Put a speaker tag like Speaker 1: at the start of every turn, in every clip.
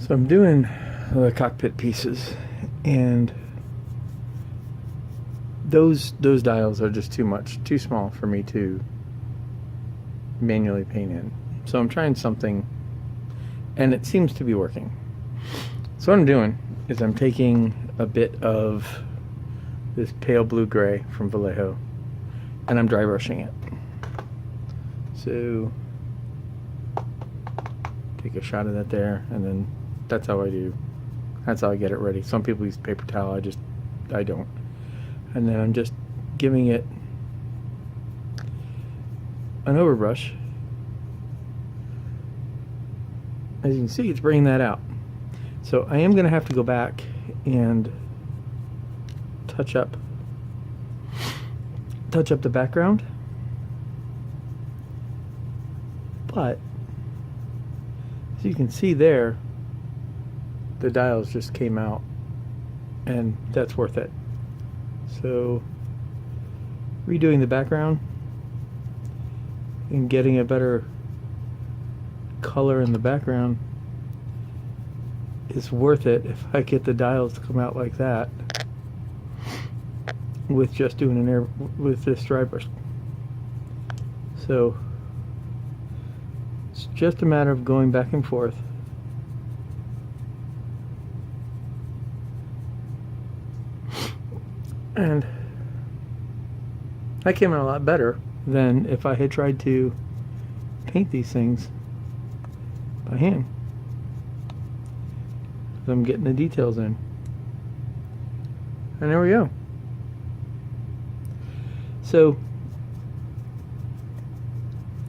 Speaker 1: So I'm doing the cockpit pieces, and those dials are just too small for me to manually paint in. So I'm trying something, and it seems to be working. So what I'm doing is I'm taking a bit of this pale blue gray from Vallejo, and I'm dry brushing it. So take a shot of that there, and then that's how I get it ready. Some people use paper towel, I don't. And then I'm just giving it an overbrush. As you can see, it's bringing that out. So I am going to have to go back and touch up the background. But as you can see there, the dials just came out, and that's worth it. So redoing the background and getting a better color in the background is worth it if I get the dials to come out like that with just doing with this dry brush. So it's just a matter of going back and forth. And that came out a lot better than if I had tried to paint these things by hand. So I'm getting the details in. And there we go. So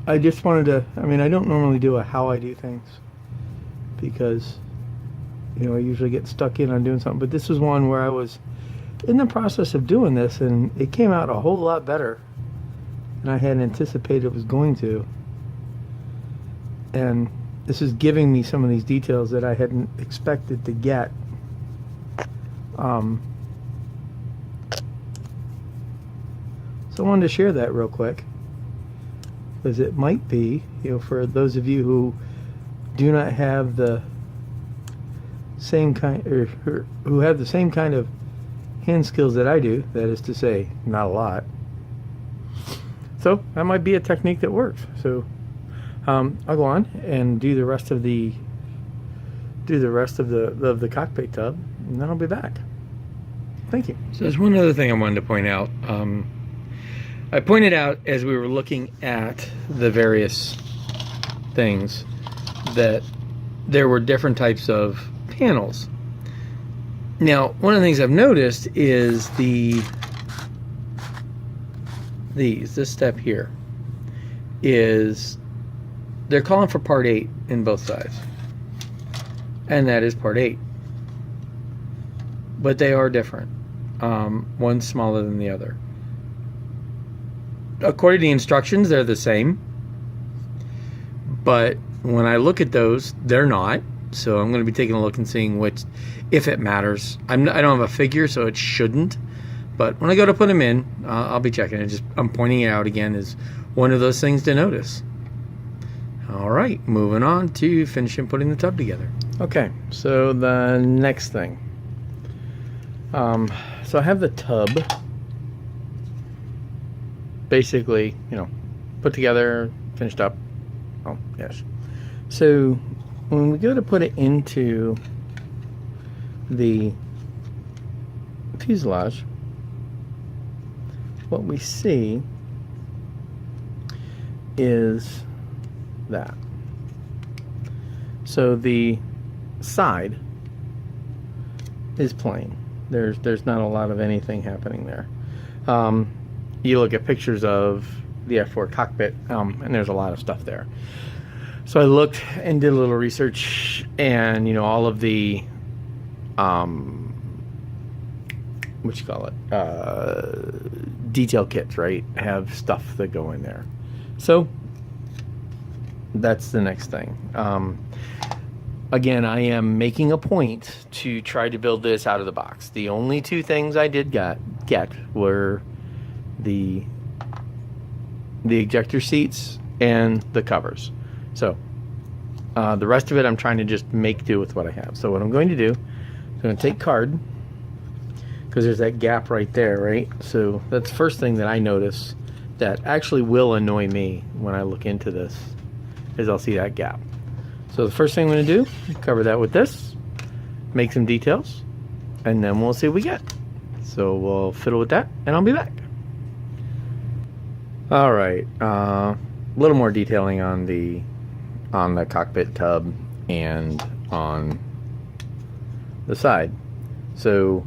Speaker 1: I just wanted to, I don't normally do a how I do things, because I usually get stuck in on doing something, but this was one where I was in the process of doing this, and it came out a whole lot better than I had anticipated it was going to. And this is giving me some of these details that I hadn't expected to get. So I wanted to share that real quick, because it might be, for those of you who do not have the same kind, or who have the same kind of hand skills that I do, that is to say, not a lot. So that might be a technique that works. So I'll go on and do the rest of the cockpit tub, and then I'll be back. Thank you. So there's one other thing I wanted to point out. I pointed out as we were looking at the various things that there were different types of panels. Now, one of the things I've noticed is this step here is they're calling for part 8 in both sides, and that is part 8, but they are different. One's smaller than the other. According to the instructions, they're the same, but when I look at those, they're not. So I'm going to be taking a look and seeing which, if it matters. I don't have a figure, so it shouldn't. But when I go to put them in, I'll be checking it. I'm pointing it out again as one of those things to notice. All right, moving on to finishing putting the tub together. Okay, so the next thing. So I have the tub basically, put together, finished up. Oh, yes. So when we go to put it into the fuselage, what we see is that. So the side is plain. There's not a lot of anything happening there. You look at pictures of the F-4 cockpit, and there's a lot of stuff there. So I looked and did a little research, and all of the detail kits, right, have stuff that go in there. So that's the next thing. Again, I am making a point to try to build this out of the box. The only two things I did get were the ejector seats and the covers. So The rest of it I'm trying to just make do with what I have. So what I'm going to do, I'm going to take card, because there's that gap right there, right? So that's the first thing that I notice that actually will annoy me when I look into this, is I'll see that gap. So the first thing I'm going to do, cover that with this, make some details, and then we'll see what we get. So we'll fiddle with that, and I'll be back. All right, a little more detailing on the cockpit tub and on the side. So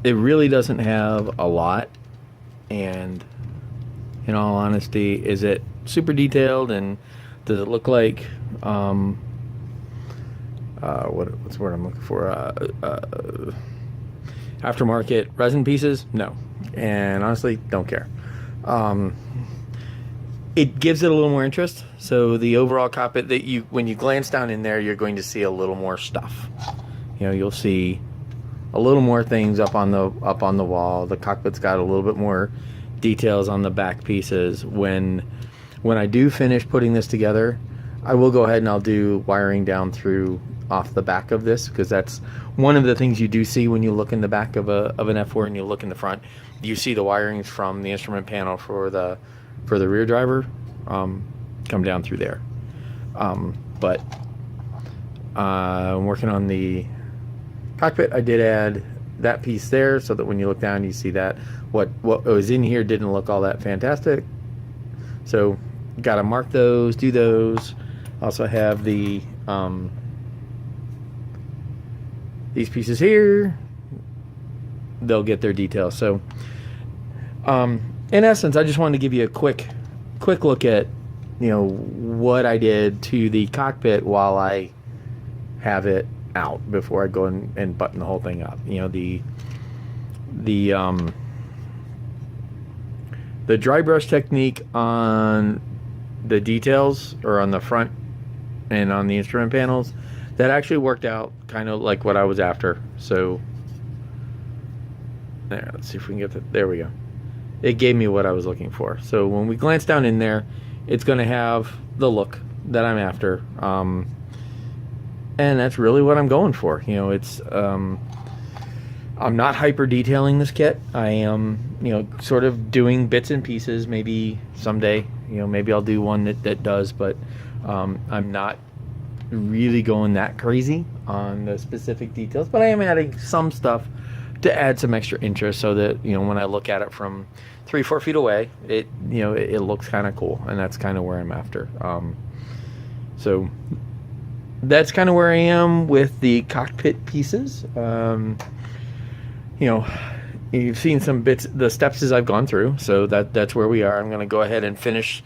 Speaker 1: it really doesn't have a lot, and in all honesty, is it super detailed, and does it look like what's the word I'm looking for, aftermarket resin pieces? No, and honestly don't care. It gives it a little more interest. So the overall cockpit, that when you glance down in there, you're going to see a little more stuff. You know, you'll see a little more things up on the wall. The cockpit's got a little bit more details on the back pieces. When I do finish putting this together, I will go ahead and I'll do wiring down through off the back of this, because that's one of the things you do see when you look in the back of an F4 and you look in the front. You see the wirings from the instrument panel for the rear driver come down through there. But I'm working on the cockpit. I did add that piece there so that when you look down, you see that what was in here didn't look all that fantastic. So got to mark those, do those. Also have the these pieces here. They'll get their details. So in essence, I just wanted to give you a quick look at, you know, what I did to the cockpit while I have it out before I go and button the whole thing up. You know, the dry brush technique on the details, or on the front and on the instrument panels, that actually worked out kind of like what I was after. So there, let's see if we can get that. There we go. It gave me what I was looking for. So when we glance down in there, it's going to have the look that I'm after. And that's really what I'm going for. You know, it's I'm not hyper detailing this kit. I am, you know, sort of doing bits and pieces. Maybe someday, you know, maybe I'll do one that does, but I'm not really going that crazy on the specific details. But I am adding some stuff to add some extra interest, so that, you know, when I look at it from 3-4 feet away, it, you know, it looks kind of cool, and that's kind of where I'm after. So that's kind of where I am with the cockpit pieces. You know, you've seen some bits, the steps as I've gone through, so that's where we are. I'm going to go ahead and finish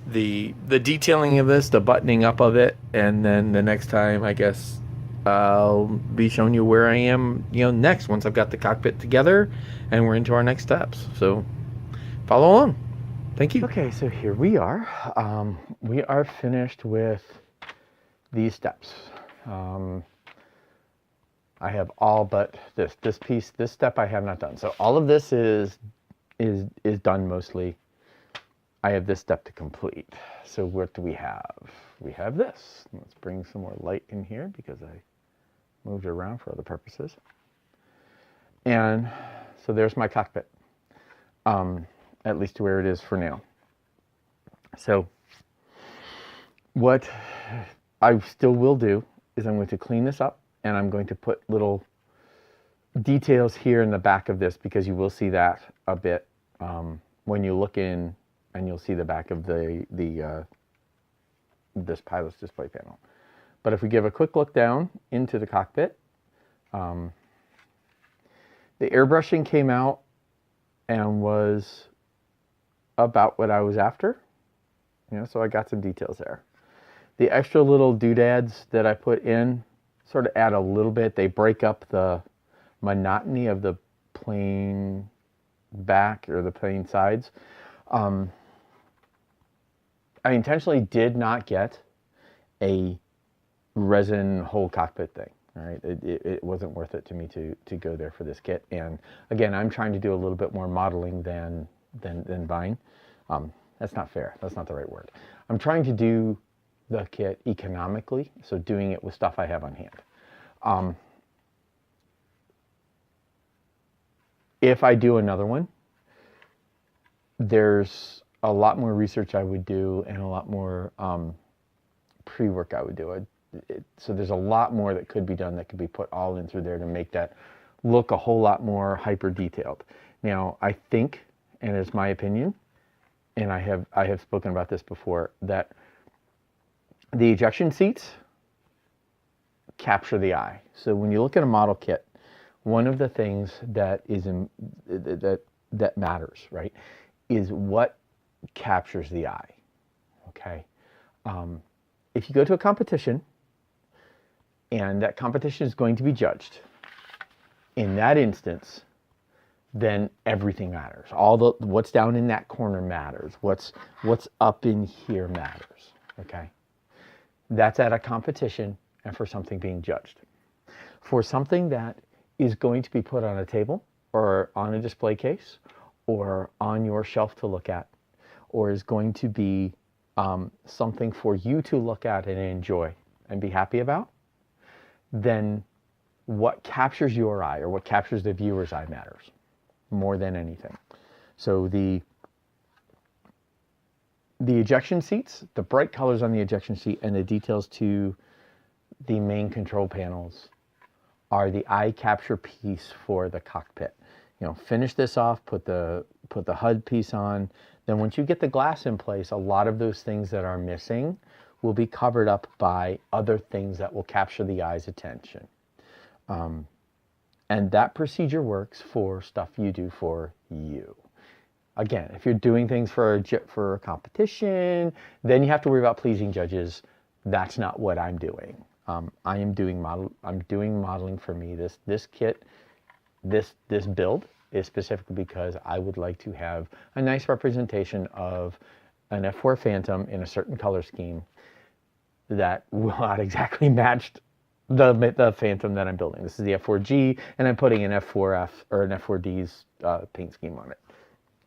Speaker 1: the detailing of this, the buttoning up of it, and then the next time, I guess, I'll be showing you where I am, you know, next, once I've got the cockpit together and we're into our next steps. So follow along. Thank you. Okay, so here we are. We are finished with these steps. I have all but this piece, this step I have not done. So all of this is done mostly. I have this step to complete. So what do we have? We have this. Let's bring some more light in here because I moved it around for other purposes. And so there's my cockpit, at least to where it is for now. So what I still will do is I'm going to clean this up, and I'm going to put little details here in the back of this, because you will see that a bit when you look in, and you'll see the back of this pilot's display panel. But if we give a quick look down into the cockpit, the airbrushing came out and was about what I was after. You know, so I got some details there. The extra little doodads that I put in sort of add a little bit. They break up the monotony of the plain back or the plain sides. I intentionally did not get a resin whole cockpit thing. All right, it wasn't worth it to me to go there for this kit. And again, I'm trying to do a little bit more modeling than buying. That's not fair. That's not the right word. I'm trying to do
Speaker 2: the kit economically, so doing it with stuff I have on hand. If I do another one, there's a lot more research I would do and a lot more pre-work I would do. So there's a lot more that could be done that could be put all in through there to make that look a whole lot more hyper detailed. Now, I think, and it's my opinion, and I have spoken about this before, that the ejection seats capture the eye. So when you look at a model kit, one of the things that is that matters, right, is what captures the eye. Okay, if you go to a competition and that competition is going to be judged, in that instance, then everything matters. All the what's down in that corner matters. What's up in here matters. Okay, that's at a competition and for something being judged. For something that is going to be put on a table or on a display case or on your shelf to look at, or is going to be something for you to look at and enjoy and be happy about, then what captures your eye or what captures the viewer's eye matters more than anything. So the ejection seats, the bright colors on the ejection seat and the details to the main control panels are the eye capture piece for the cockpit. You know, finish this off, put the HUD piece on. Then once you get the glass in place, a lot of those things that are missing will be covered up by other things that will capture the eye's attention. And that procedure works for stuff you do for you. Again, if you're doing things for a competition, then you have to worry about pleasing judges. That's not what I'm doing. I'm doing modeling for me. This kit, this build is specifically because I would like to have a nice representation of an F-4 Phantom in a certain color scheme that will not exactly match the Phantom that I'm building. This is the F-4G, and I'm putting an F-4F or an F-4D's paint scheme on it.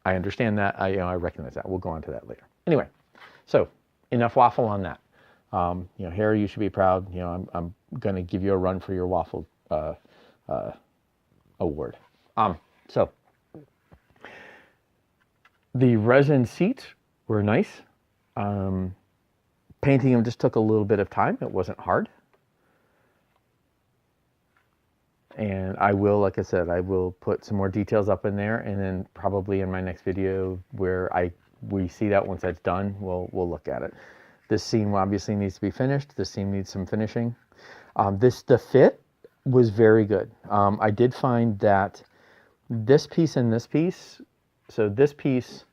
Speaker 2: I understand that. I recognize that. We'll go on to that later. Anyway, so enough waffle on that. Harry, you should be proud. I'm going to give you a run for your waffle award. So the resin seats were nice. Painting them just took a little bit of time. It wasn't hard. And I will, like I said, I will put some more details up in there, and then probably in my next video where we see that once that's done, we'll look at it. This seam obviously needs to be finished. This seam needs some finishing. The fit was very good. I did find that this piece and this piece, so this piece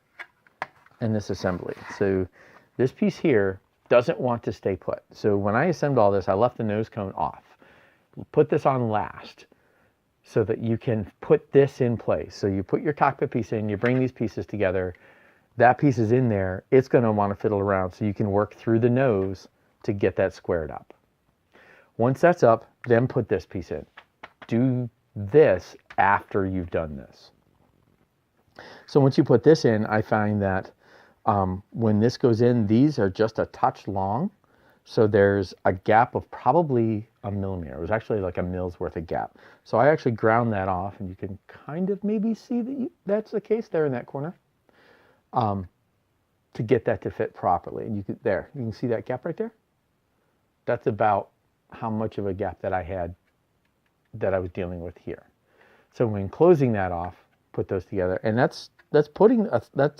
Speaker 2: and this assembly, so this piece here doesn't want to stay put. So when I assembled all this, I left the nose cone off. Put this on last so that you can put this in place. So you put your cockpit piece in, you bring these pieces together, that piece is in there, it's going to want to fiddle around so you can work through the nose to get that squared up. Once that's up, then put this piece in. Do this after you've done this. So once you put this in, I find that when this goes in, these are just a touch long. So there's a gap of probably a millimeter. It was actually like a mill's worth of gap. So I actually ground that off, and you can kind of maybe see that that's the case there in that corner, to get that to fit properly. And you can see that gap right there. That's about how much of a gap that I had that I was dealing with here. So when closing that off, put those together, and that's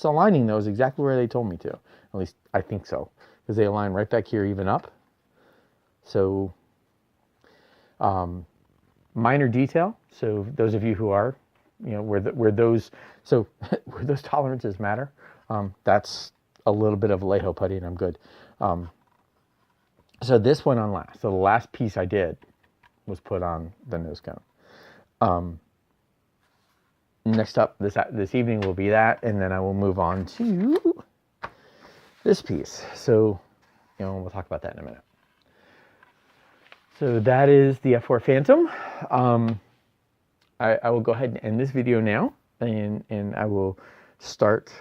Speaker 2: aligning those exactly where they told me to. At least I think so, because they align right back here, even up. So minor detail. So those of you who are, where those tolerances matter, that's a little bit of Leho putty, and I'm good. So this went on last. So the last piece I did was put on the nose cone. Next up this evening will be that, and then I will move on to this piece. So, we'll talk about that in a minute. So that is the F-4 Phantom. I will go ahead and end this video now, and I will start,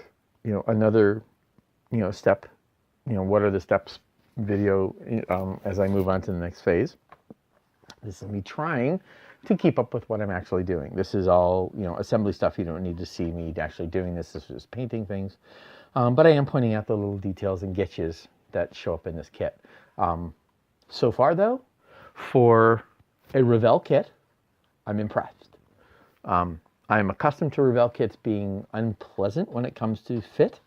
Speaker 2: another, step. What are the steps video as I move on to the next phase. This is me trying to keep up with what I'm actually doing. This is all, you know, assembly stuff. You don't need to see me actually doing this. This is just painting things. But I am pointing out the little details and getches that show up in this kit. So far, though, for a Revell kit, I'm impressed. I'm accustomed to Revell kits being unpleasant when it comes to fit.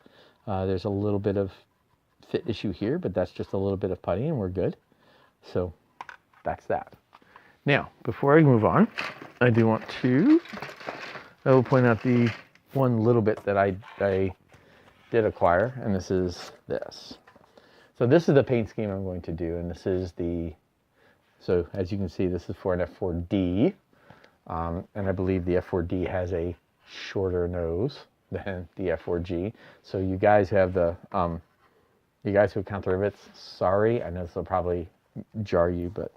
Speaker 2: There's a little bit of fit issue here, but that's just a little bit of putty and we're good. So that's that. Now, before I move on, I will point out the one little bit that I did acquire, and this is this. So this is the paint scheme I'm going to do, and this is so as you can see, this is for an F-4D, and I believe the F-4D has a shorter nose than the F-4G. So you guys have you guys who count the rivets, sorry, I know this will probably jar you, but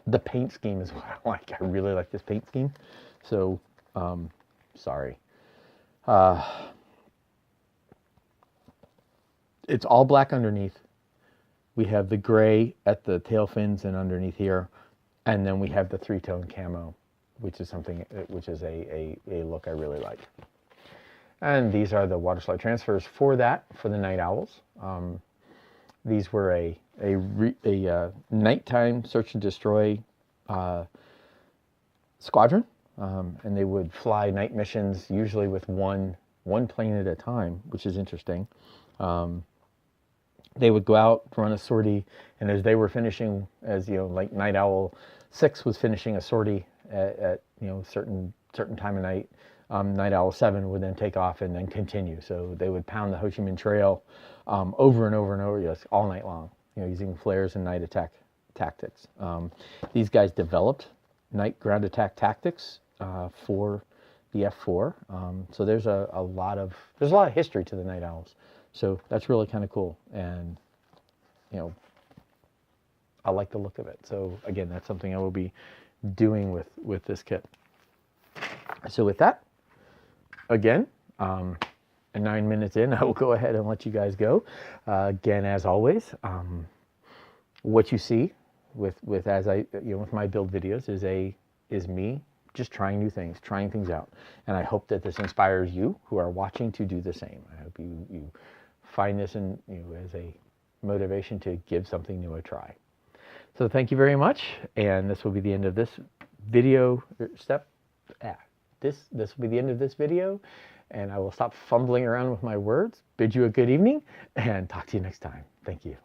Speaker 2: the paint scheme is what I like. I really like this paint scheme. So, sorry. It's all black underneath. We have the gray at the tail fins and underneath here. And then we have the three-tone camo, which is a look I really like. And these are the water slide transfers for the Night Owls. These were a nighttime search and destroy squadron, and they would fly night missions usually with one plane at a time, which is interesting. They would go out, run a sortie, and as they were finishing, like Night Owl 6 was finishing a sortie at certain time of night, Night Owl 7 would then take off and then continue. So they would pound the Ho Chi Minh Trail over and over and over, yes, all night long, using flares and night attack tactics. These guys developed night ground attack tactics for the F4. So there's a lot of history to the Night Owls. So that's really kind of cool, and I like the look of it. So again, that's something I will be doing with this kit. So with that, again, 9 minutes in, I will go ahead and let you guys go. Again, as always, what you see with my build videos is me just trying new things, trying things out, and I hope that this inspires you who are watching to do the same. I hope you find this as a motivation to give something new a try. So thank you very much, and this will be the end of this video This will be the end of this video, and I will stop fumbling around with my words, bid you a good evening, and talk to you next time. Thank you.